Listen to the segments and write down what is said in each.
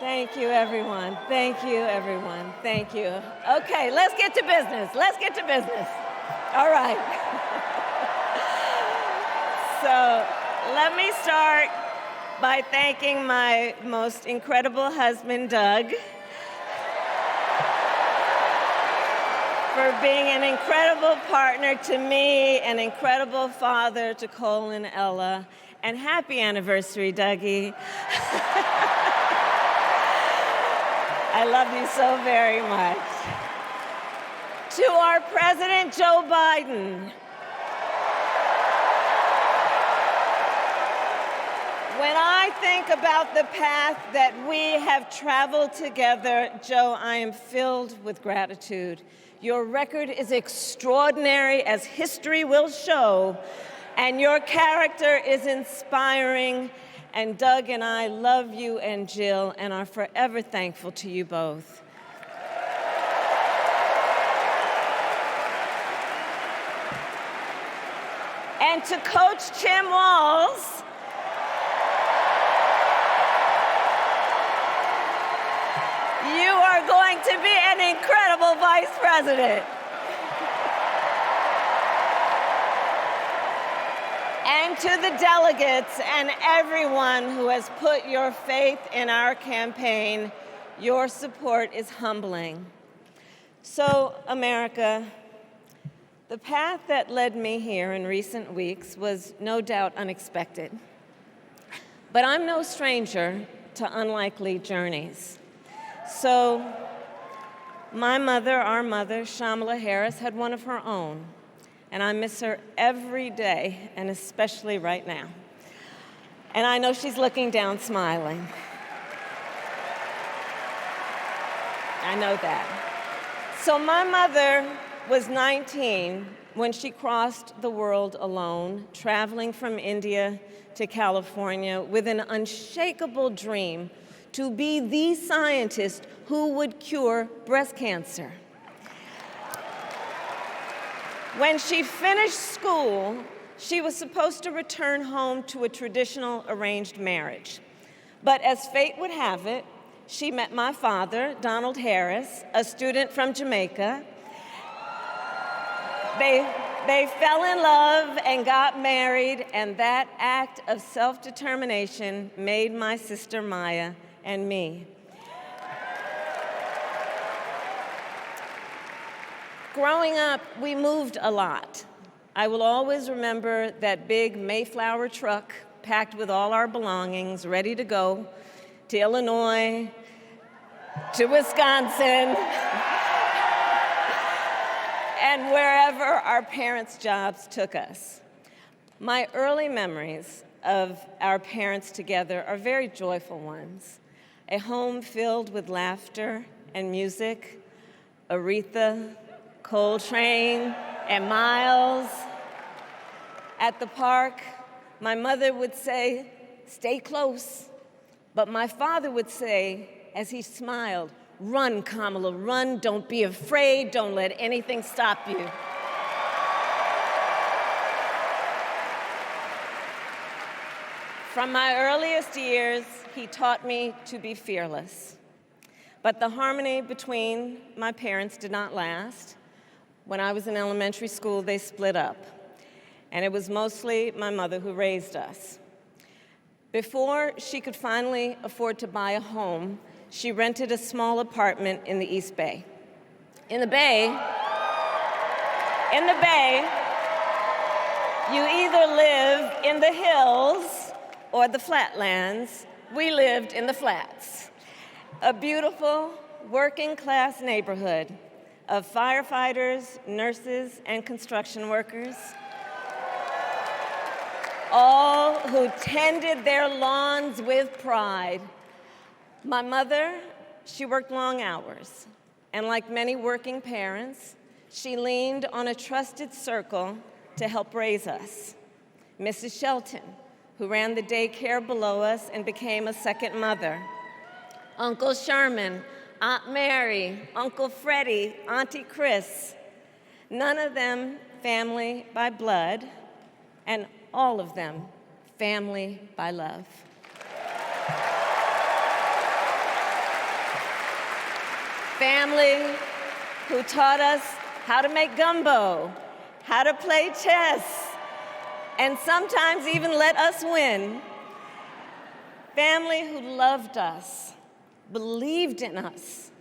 Thank you, everyone. Thank you, everyone. Thank you. Okay, let's get to business. Let's get to business. All right. So let me start by thanking my most incredible husband, Doug, for being an incredible partner to me, an incredible father to Cole and Ella, and happy anniversary, Dougie. I love you so very much. To our President, Joe Biden. When I think about the path that we have traveled together, Joe, I am filled with gratitude. Your record is extraordinary, as history will show, and your character is inspiring. And Doug and I love you and Jill and are forever thankful to you both. And to Coach Tim Walz, you are going to be an incredible vice president. And to the delegates and everyone who has put your faith in our campaign, your support is humbling. So, America, the path that led me here in recent weeks was no doubt unexpected. But I'm no stranger to unlikely journeys. So, my mother, our mother, Kamala Harris, had one of her own. And I miss her every day, and especially right now. And I know she's looking down smiling. I know that. So my mother was 19 when she crossed the world alone, traveling from India to California with an unshakable dream to be the scientist who would cure breast cancer. When she finished school, she was supposed to return home to a traditional arranged marriage. But as fate would have it, she met my father, Donald Harris, a student from Jamaica. They fell in love and got married, and that act of self-determination made my sister Maya and me. Growing up, we moved a lot. I will always remember that big Mayflower truck packed with all our belongings, ready to go to Illinois, to Wisconsin, and wherever our parents' jobs took us. My early memories of our parents together are very joyful ones. A home filled with laughter and music, Aretha, Coltrane, and Miles. At the park, my mother would say, "Stay close." But my father would say, as he smiled, "Run, Kamala, run. Don't be afraid. Don't let anything stop you." From my earliest years, he taught me to be fearless. But the harmony between my parents did not last. When I was in elementary school, they split up, and it was mostly my mother who raised us. Before she could finally afford to buy a home, she rented a small apartment in the East Bay. In the Bay, you either live in the hills or the flatlands. We lived in the flats. A beautiful working-class neighborhood of firefighters, nurses, and construction workers, all who tended their lawns with pride. My mother, she worked long hours, and like many working parents, she leaned on a trusted circle to help raise us. Mrs. Shelton, who ran the daycare below us and became a second mother. Uncle Sherman, Aunt Mary, Uncle Freddie, Auntie Chris. None of them family by blood, and all of them family by love. family who taught us how to make gumbo, how to play chess, and sometimes even let us win. Family who loved us, believed in us,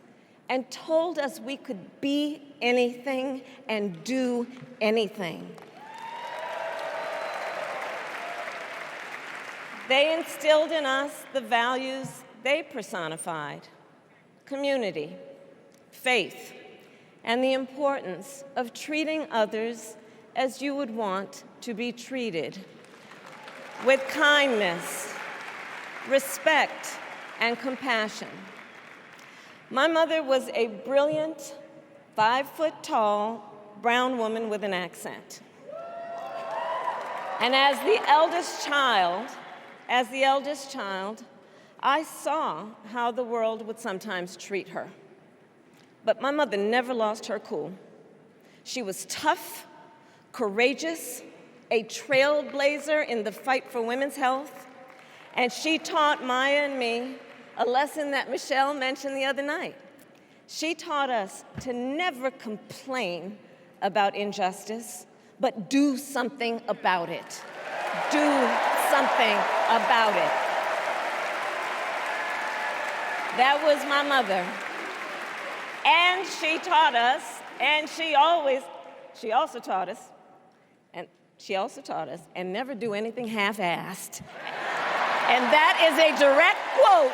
and told us we could be anything and do anything. They instilled in us the values they personified: community, faith, and the importance of treating others as you would want to be treated, with kindness, respect, and compassion. My mother was a brilliant, 5-foot-tall, brown woman with an accent. And as the eldest child, I saw how the world would sometimes treat her. But my mother never lost her cool. She was tough, courageous, a trailblazer in the fight for women's health, and she taught Maya and me a lesson that Michelle mentioned the other night. She taught us to never complain about injustice, but do something about it. Do something about it. That was my mother. And she taught us, and she also taught us, and never do anything half-assed. And that is a direct quote.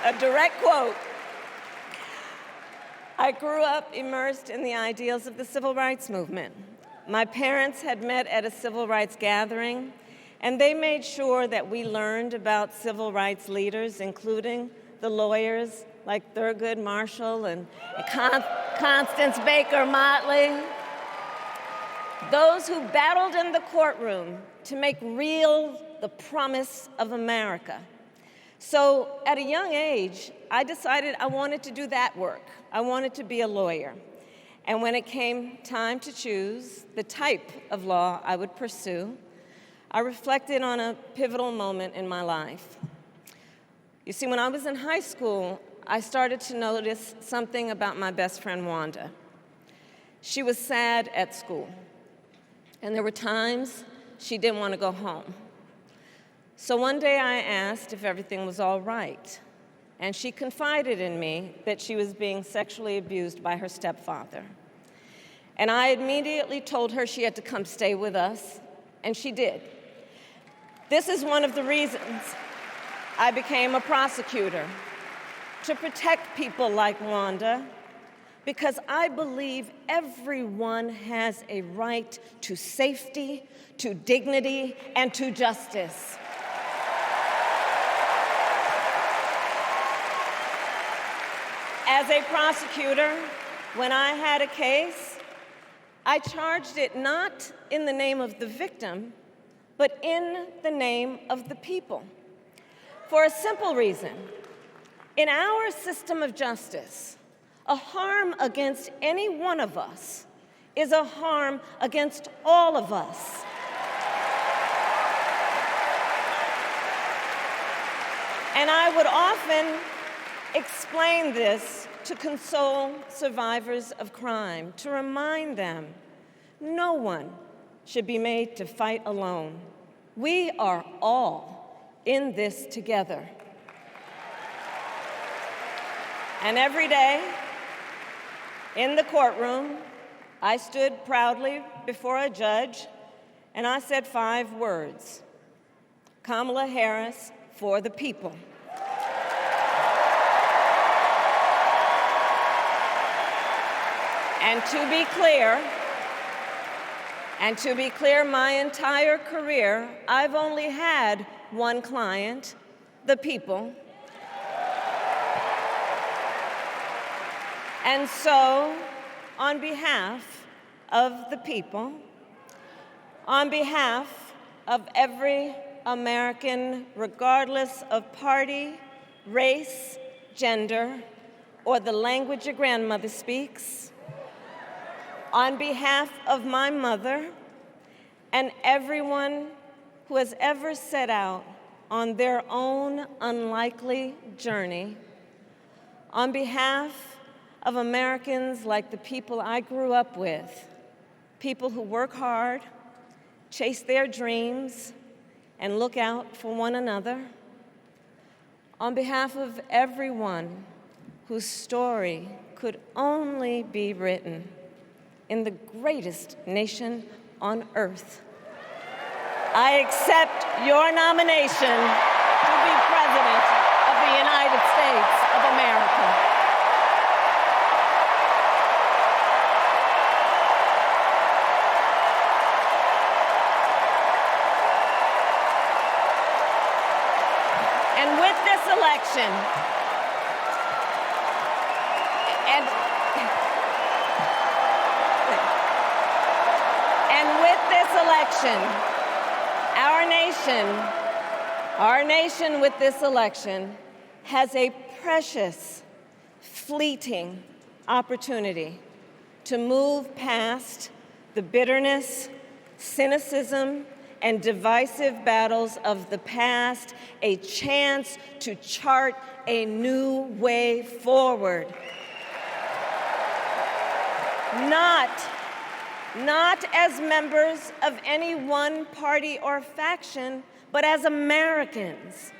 A direct quote. I grew up immersed in the ideals of the civil rights movement. My parents had met at a civil rights gathering, and they made sure that we learned about civil rights leaders, including the lawyers like Thurgood Marshall and Constance Baker Motley, those who battled in the courtroom to make real the promise of America. So at a young age, I decided I wanted to do that work. I wanted to be a lawyer. And when it came time to choose the type of law I would pursue, I reflected on a pivotal moment in my life. You see, when I was in high school, I started to notice something about my best friend, Wanda. She was sad at school, and there were times she didn't want to go home. So one day I asked if everything was all right, and she confided in me that she was being sexually abused by her stepfather. And I immediately told her she had to come stay with us, and she did. This is one of the reasons I became a prosecutor, to protect people like Wanda, because I believe everyone has a right to safety, to dignity, and to justice. As a prosecutor, when I had a case, I charged it not in the name of the victim, but in the name of the people. For a simple reason. In our system of justice, a harm against any one of us is a harm against all of us. And I would often explain this to console survivors of crime, to remind them no one should be made to fight alone. We are all in this together. And every day, in the courtroom, I stood proudly before a judge, and I said 5 words: Kamala Harris for the people. And to be clear, my entire career, I've only had one client, the people. And so, on behalf of the people, on behalf of every American, regardless of party, race, gender, or the language your grandmother speaks, on behalf of my mother and everyone who has ever set out on their own unlikely journey, on behalf of Americans like the people I grew up with, people who work hard, chase their dreams, and look out for one another, on behalf of everyone whose story could only be written in the greatest nation on earth, I accept your nomination to be President of the United States of America. And with this election, our nation with this election has a precious, fleeting opportunity to move past the bitterness, cynicism, and divisive battles of the past, a chance to chart a new way forward. Not as members of any one party or faction, but as Americans.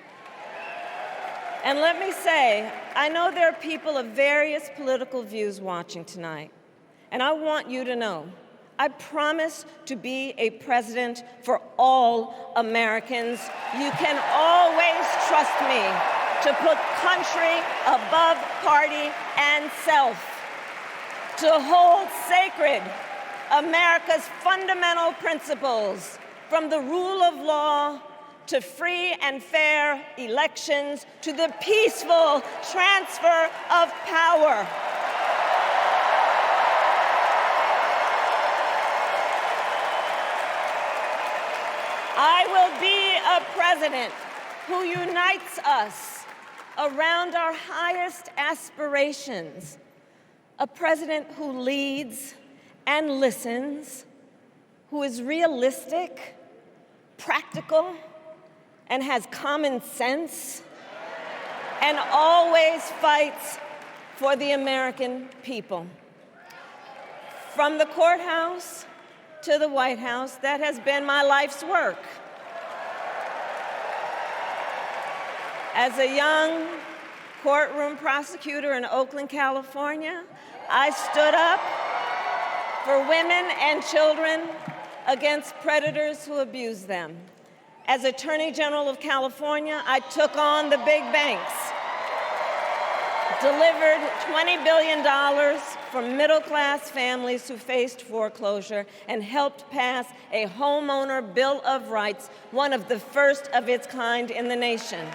And let me say, I know there are people of various political views watching tonight, and I want you to know, I promise to be a president for all Americans. You can always trust me to put country above party and self, to hold sacred America's fundamental principles, from the rule of law to free and fair elections to the peaceful transfer of power. I will be a president who unites us around our highest aspirations, a president who leads and listens, who is realistic, practical, and has common sense, and always fights for the American people. From the courthouse to the White House, that has been my life's work. As a young courtroom prosecutor in Oakland, California, I stood up for women and children against predators who abuse them. As Attorney General of California, I took on the big banks, delivered $20 billion for middle-class families who faced foreclosure, and helped pass a homeowner Bill of Rights, one of the first of its kind in the nation.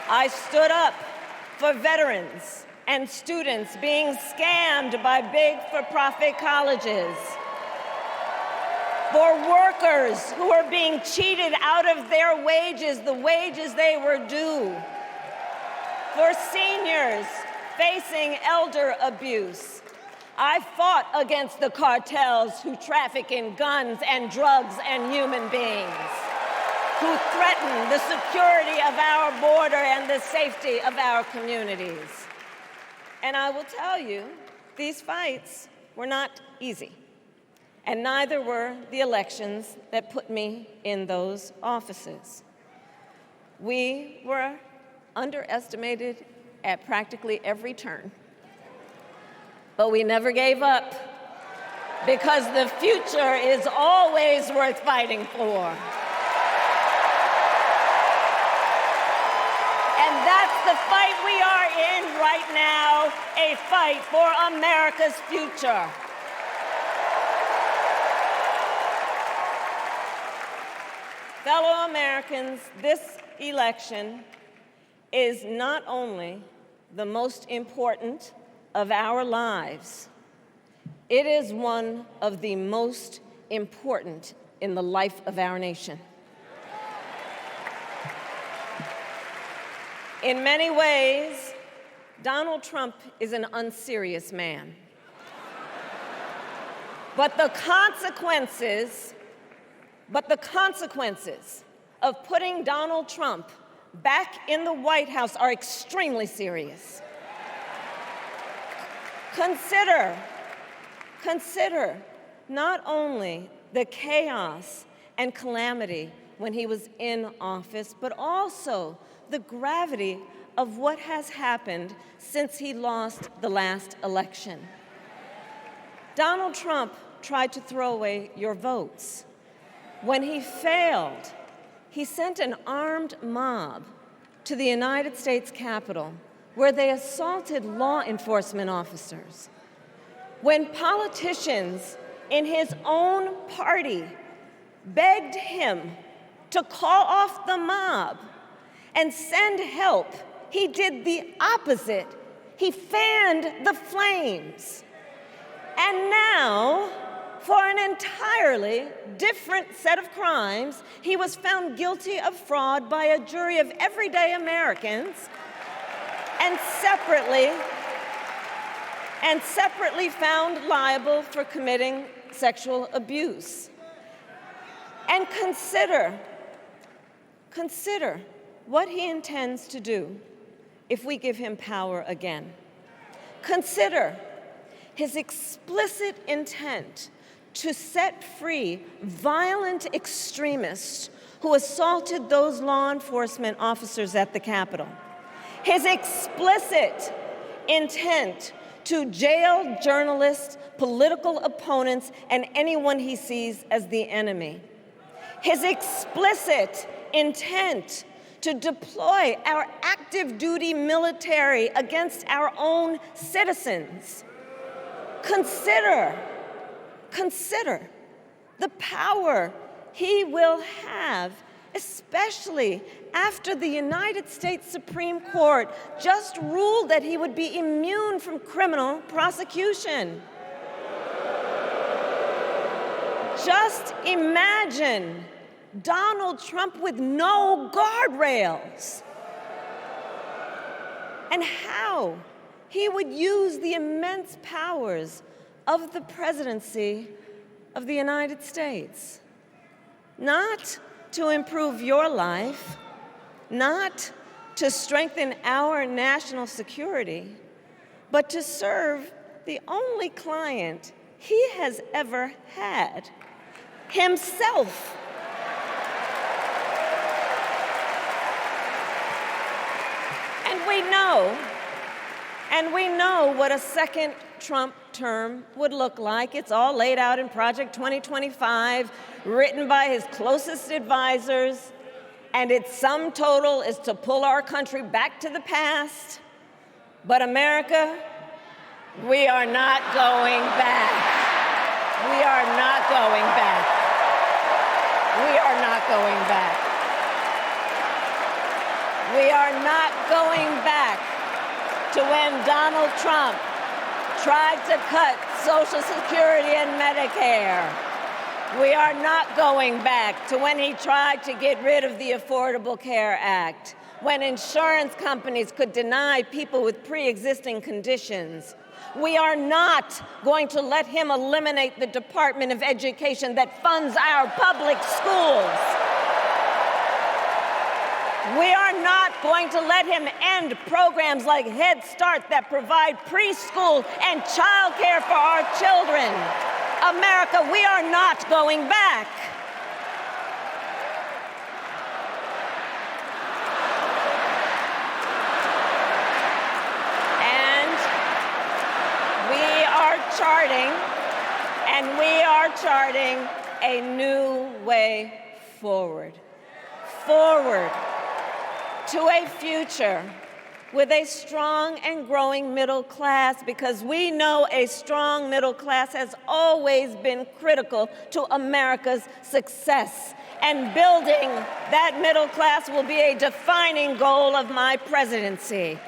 I stood up for veterans and students being scammed by big for-profit colleges, for workers who are being cheated out of their wages, the wages they were due, for seniors facing elder abuse. I fought against the cartels who traffic in guns and drugs and human beings, who threaten the security of our border and the safety of our communities. And I will tell you, these fights were not easy, and neither were the elections that put me in those offices. We were underestimated at practically every turn, but we never gave up, because the future is always worth fighting for. And that's the fight we are in right now, a fight for America's future. Fellow Americans, this election is not only the most important of our lives, it is one of the most important in the life of our nation. In many ways, Donald Trump is an unserious man. But the consequences But the consequences of putting Donald Trump back in the White House are extremely serious. Consider not only the chaos and calamity when he was in office, but also the gravity of what has happened since he lost the last election. Donald Trump tried to throw away your votes. When he failed, he sent an armed mob to the United States Capitol, where they assaulted law enforcement officers. When politicians in his own party begged him to call off the mob and send help, he did the opposite. He fanned the flames. And now, for an entirely different set of crimes, he was found guilty of fraud by a jury of everyday Americans and separately found liable for committing sexual abuse. And consider what he intends to do if we give him power again. Consider his explicit intent to set free violent extremists who assaulted those law enforcement officers at the Capitol. His explicit intent to jail journalists, political opponents, and anyone he sees as the enemy. His explicit intent to deploy our active duty military against our own citizens. Consider the power he will have, especially after the United States Supreme Court just ruled that he would be immune from criminal prosecution. Just imagine Donald Trump with no guardrails, and how he would use the immense powers of the presidency of the United States, not to improve your life, not to strengthen our national security, but to serve the only client he has ever had, himself. And we know what a second Trump term would look like. It's all laid out in Project 2025, written by his closest advisors, and its sum total is to pull our country back to the past. But America, we are not going back. We are not going back. We are not going back. We are not going back to when Donald Trump tried to cut Social Security and Medicare. We are not going back to when he tried to get rid of the Affordable Care Act, when insurance companies could deny people with pre-existing conditions. We are not going to let him eliminate the Department of Education that funds our public schools. We are not going to let him end programs like Head Start that provide preschool and childcare for our children. America, we are not going back. And we are charting a new way forward. To a future with a strong and growing middle class, because we know a strong middle class has always been critical to America's success. And building that middle class will be a defining goal of my presidency.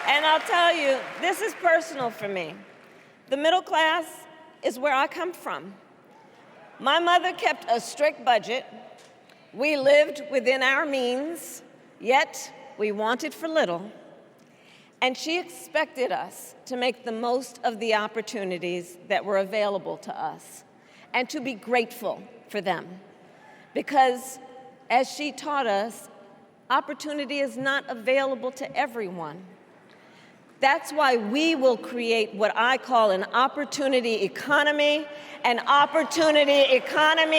And I'll tell you, this is personal for me. The middle class is where I come from. My mother kept a strict budget. We lived within our means, yet we wanted for little. And she expected us to make the most of the opportunities that were available to us and to be grateful for them. Because, as she taught us, opportunity is not available to everyone. That's why we will create what I call an opportunity economy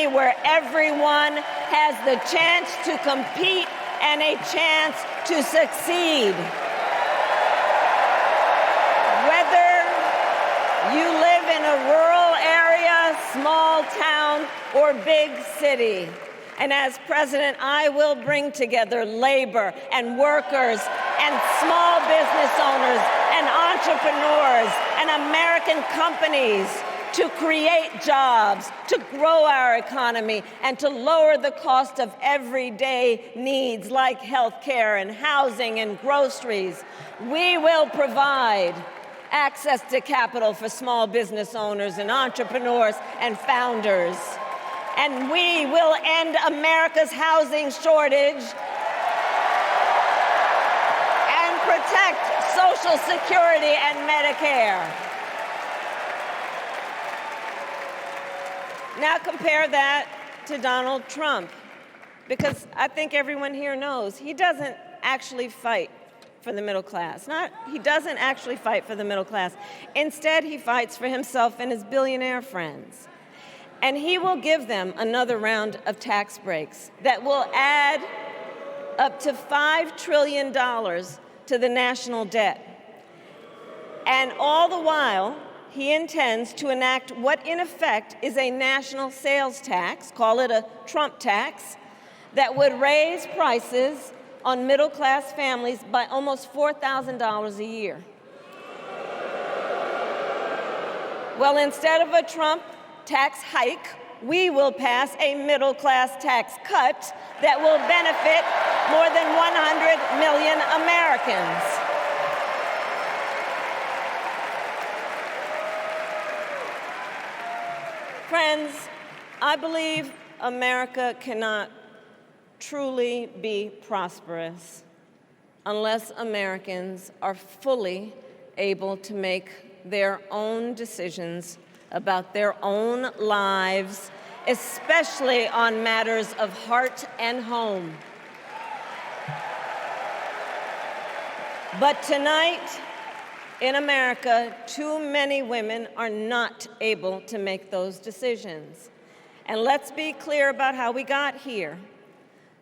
where everyone has the chance to compete and a chance to succeed. Whether you live in a rural area, small town, or big city. And as president, I will bring together labor and workers and small business owners and entrepreneurs and American companies to create jobs, to grow our economy, and to lower the cost of everyday needs like health care and housing and groceries. We will provide access to capital for small business owners and entrepreneurs and founders. And we will end America's housing shortage and protect Social Security and Medicare. Now compare that to Donald Trump, because I think everyone here knows he doesn't actually fight for the middle class. He doesn't actually fight for the middle class. Instead, he fights for himself and his billionaire friends. And he will give them another round of tax breaks that will add up to $5 trillion to the national debt. And all the while, he intends to enact what in effect is a national sales tax, call it a Trump tax, that would raise prices on middle-class families by almost $4,000 a year. Well, instead of a Trump tax hike, we will pass a middle-class tax cut that will benefit more than 100 million Americans. Friends, I believe America cannot truly be prosperous unless Americans are fully able to make their own decisions about their own lives, especially on matters of heart and home. But tonight, in America, too many women are not able to make those decisions. And let's be clear about how we got here.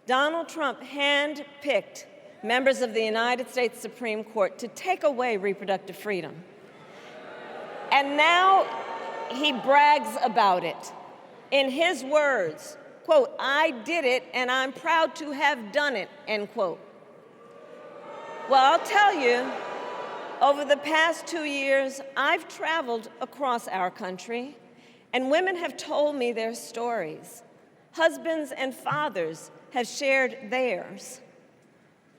Donald Trump handpicked members of the United States Supreme Court to take away reproductive freedom. And now he brags about it. In his words, quote, "I did it and I'm proud to have done it," end quote. Well, I'll tell you, over the past 2 years, I've traveled across our country, and women have told me their stories. Husbands and fathers have shared theirs.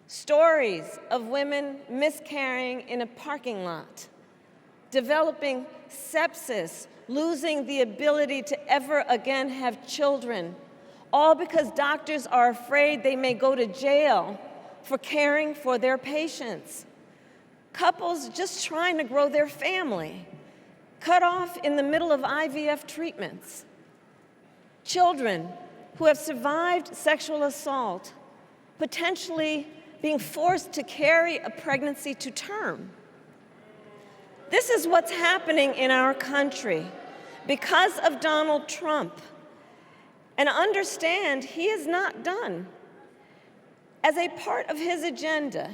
Stories of women miscarrying in a parking lot, developing sepsis, losing the ability to ever again have children, all because doctors are afraid they may go to jail for caring for their patients. Couples just trying to grow their family, cut off in the middle of IVF treatments. Children who have survived sexual assault, potentially being forced to carry a pregnancy to term. This is what's happening in our country because of Donald Trump. And understand, he is not done. As a part of his agenda,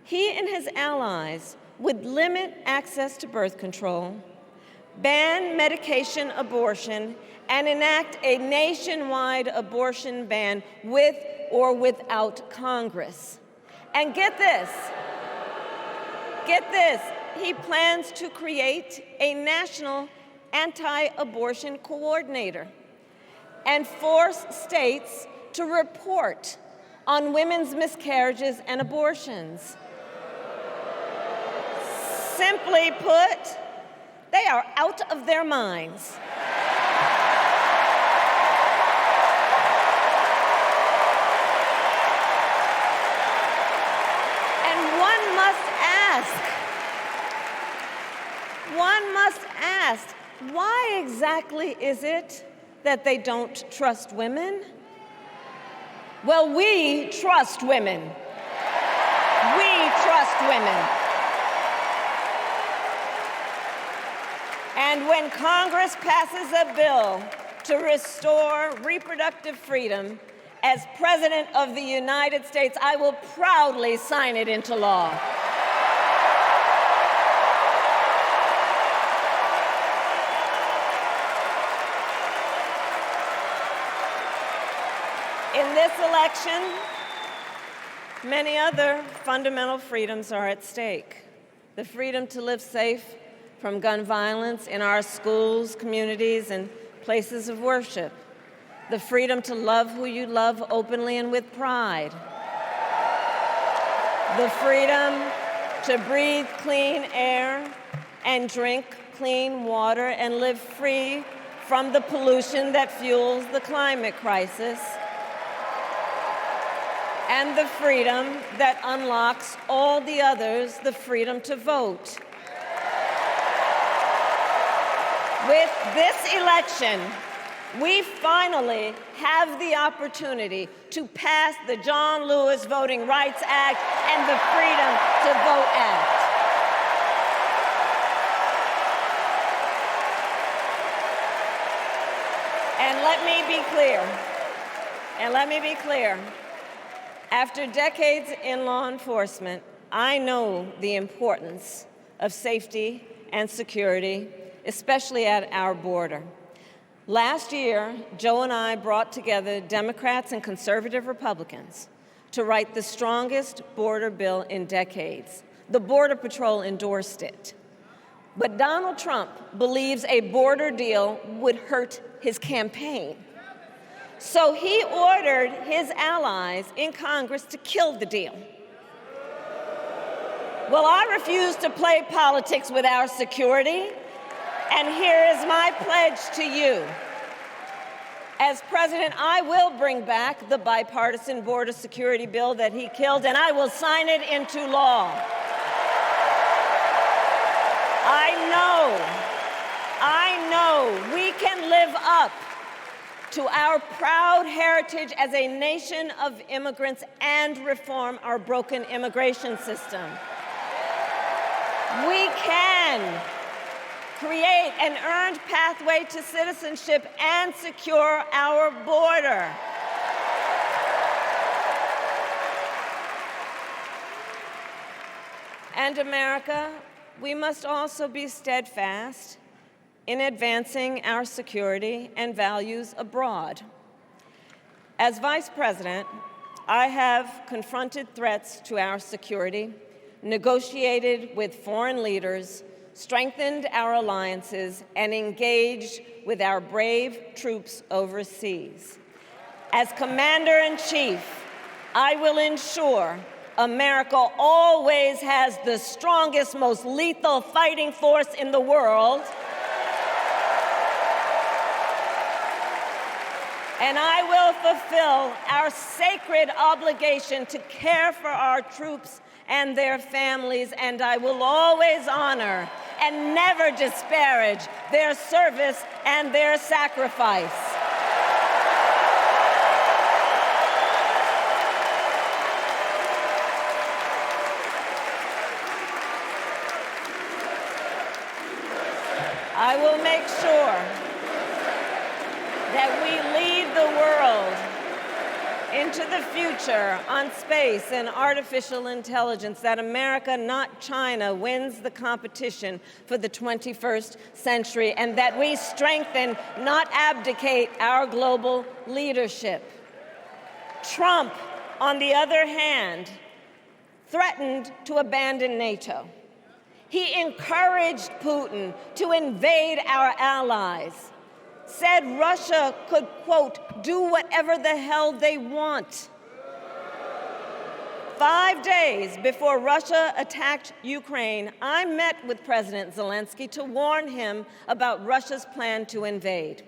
he and his allies would limit access to birth control, ban medication abortion, and enact a nationwide abortion ban with or without Congress. And get this, he plans to create a national anti-abortion coordinator and force states to report on women's miscarriages and abortions. Simply put, they are out of their minds. And one must ask, why exactly is it that they don't trust women? Well, we trust women. We trust women. And when Congress passes a bill to restore reproductive freedom, as President of the United States, I will proudly sign it into law. In this election, many other fundamental freedoms are at stake. The freedom to live safe from gun violence in our schools, communities, and places of worship. The freedom to love who you love openly and with pride. The freedom to breathe clean air and drink clean water and live free from the pollution that fuels the climate crisis. And the freedom that unlocks all the others, the freedom to vote. With this election, we finally have the opportunity to pass the John Lewis Voting Rights Act and the Freedom to Vote Act. And let me be clear, after decades in law enforcement, I know the importance of safety and security, especially at our border. Last year, Joe and I brought together Democrats and conservative Republicans to write the strongest border bill in decades. The Border Patrol endorsed it. But Donald Trump believes a border deal would hurt his campaign. So he ordered his allies in Congress to kill the deal. Well, I refuse to play politics with our security. And here is my pledge to you. As president, I will bring back the bipartisan border security bill that he killed, and I will sign it into law. I know we can live up to our proud heritage as a nation of immigrants and reform our broken immigration system. We can create an earned pathway to citizenship and secure our border. And America, we must also be steadfast in advancing our security and values abroad. As Vice President, I have confronted threats to our security, negotiated with foreign leaders, strengthened our alliances, and engaged with our brave troops overseas. As Commander-in-Chief, I will ensure America always has the strongest, most lethal fighting force in the world, and I will fulfill our sacred obligation to care for our troops and their families, and I will always honor and never disparage their service and their sacrifice. I will make sure that we lead the world into the future on space and artificial intelligence, that America, not China, wins the competition for the 21st century, and that we strengthen, not abdicate, our global leadership. Trump, on the other hand, threatened to abandon NATO. He encouraged Putin to invade our allies, said Russia could, quote, do whatever the hell they want. 5 days before Russia attacked Ukraine, I met with President Zelensky to warn him about Russia's plan to invade.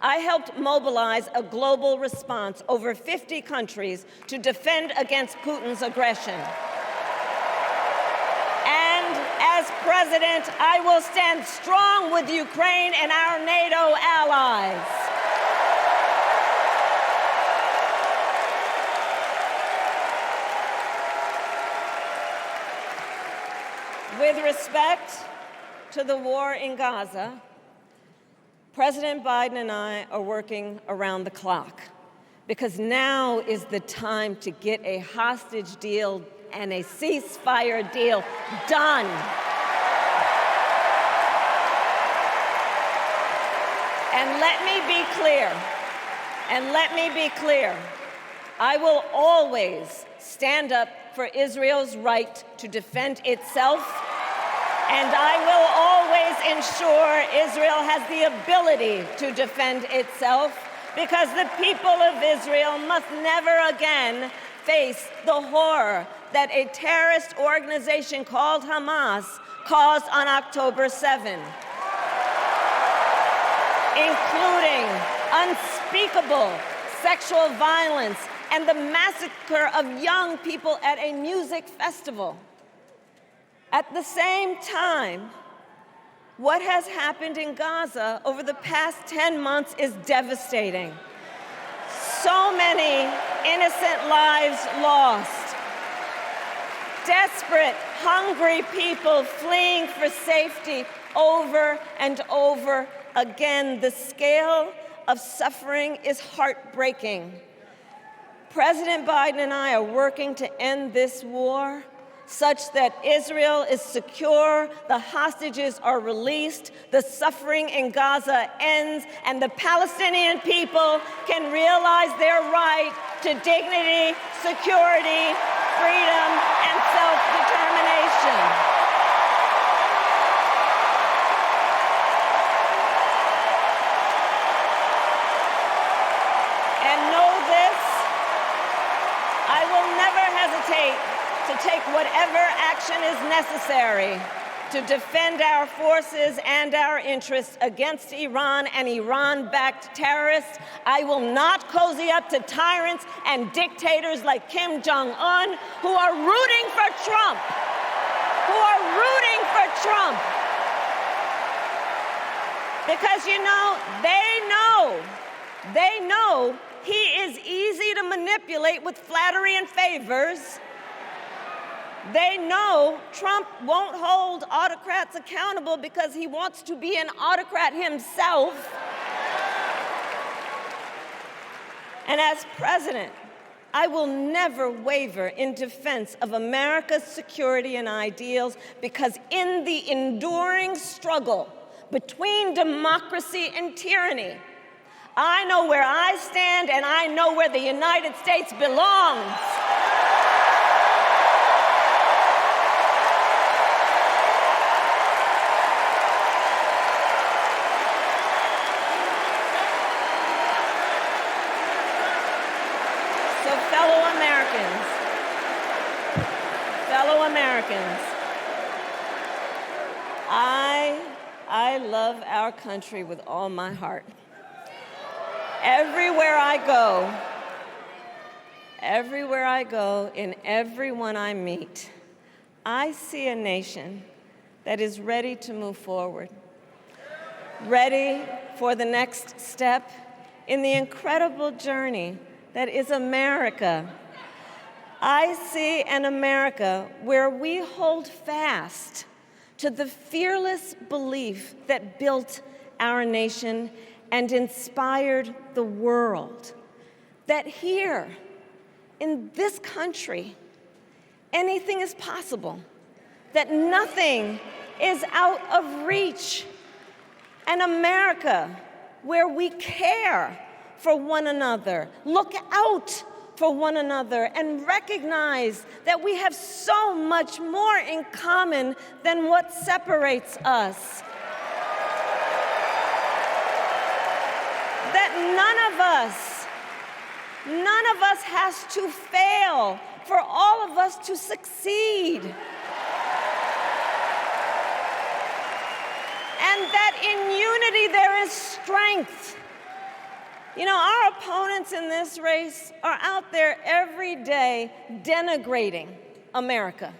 I helped mobilize a global response, over 50 countries, to defend against Putin's aggression. And as president, I will stand strong with Ukraine and our NATO allies. With respect to the war in Gaza, President Biden and I are working around the clock because now is the time to get a hostage deal and a ceasefire deal done. And let me be clear, I will always stand up for Israel's right to defend itself, and I will always ensure Israel has the ability to defend itself, because the people of Israel must never again face the horror that a terrorist organization called Hamas caused on October 7, including unspeakable sexual violence and the massacre of young people at a music festival. At the same time, what has happened in Gaza over the past 10 months is devastating. So many innocent lives lost. Desperate, hungry people fleeing for safety over and over again. The scale of suffering is heartbreaking. President Biden and I are working to end this war such that Israel is secure, the hostages are released, the suffering in Gaza ends, and the Palestinian people can realize their right to dignity, security, freedom, and self-determination. And know this, I will never hesitate to take whatever action is necessary to defend our forces and our interests against Iran and Iran-backed terrorists. I will not cozy up to tyrants and dictators like Kim Jong-un who are rooting for Trump, Because, they know he is easy to manipulate with flattery and favors. They know Trump won't hold autocrats accountable because he wants to be an autocrat himself. And as president, I will never waver in defense of America's security and ideals, because in the enduring struggle between democracy and tyranny, I know where I stand and I know where the United States belongs. Fellow Americans, I love our country with all my heart. Everywhere I go, in everyone I meet, I see a nation that is ready to move forward, ready for the next step in the incredible journey that is America. I see an America where we hold fast to the fearless belief that built our nation and inspired the world, that here, in this country, anything is possible, that nothing is out of reach. An America where we care for one another, look out for one another, and recognize that we have so much more in common than what separates us. That none of us has to fail for all of us to succeed. And that in unity there is strength. Our opponents in this race are out there every day denigrating America,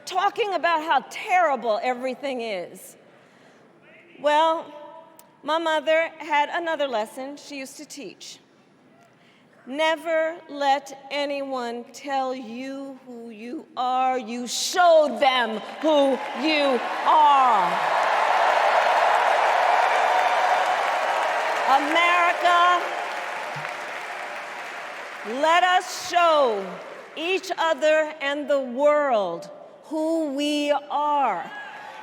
talking about how terrible everything is. Well, my mother had another lesson she used to teach. Never let anyone tell you who you are. You show them who you are. America, let us show each other and the world who we are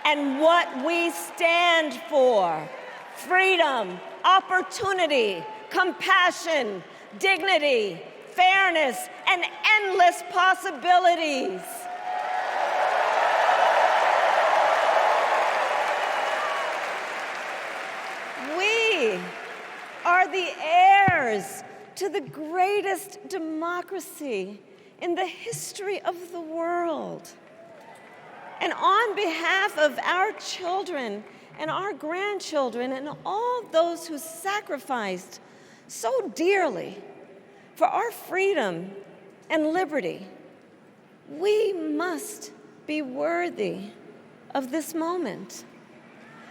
and what we stand for. Freedom, opportunity, compassion, dignity, fairness, and endless possibilities. We are the heirs to the greatest democracy in the history of the world. And on behalf of our children and our grandchildren and all those who sacrificed so dearly for our freedom and liberty, we must be worthy of this moment.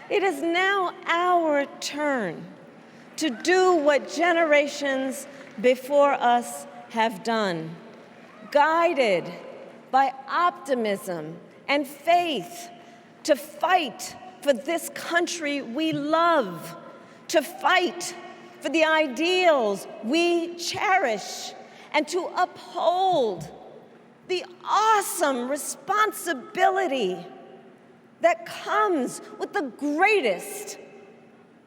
It is now our turn to do what generations before us have done, guided by optimism and faith, to fight for this country we love, to fight for the ideals we cherish, and to uphold the awesome responsibility that comes with the greatest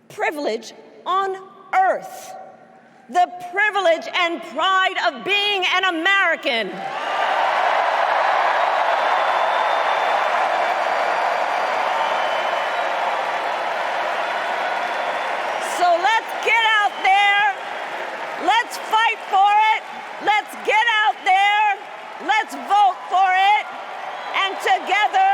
privilege on earth, the privilege and pride of being an American. So let's get out there, let's fight for it, let's get out there, let's vote for it, and together,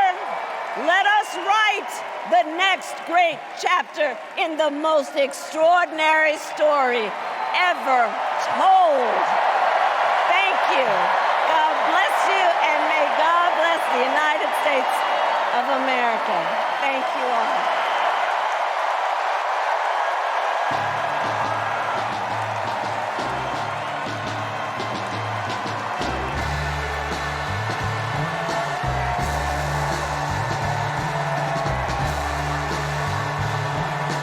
let us write the next great chapter in the most extraordinary story ever told. Thank you. God bless you, and may God bless the United States of America. Thank you all.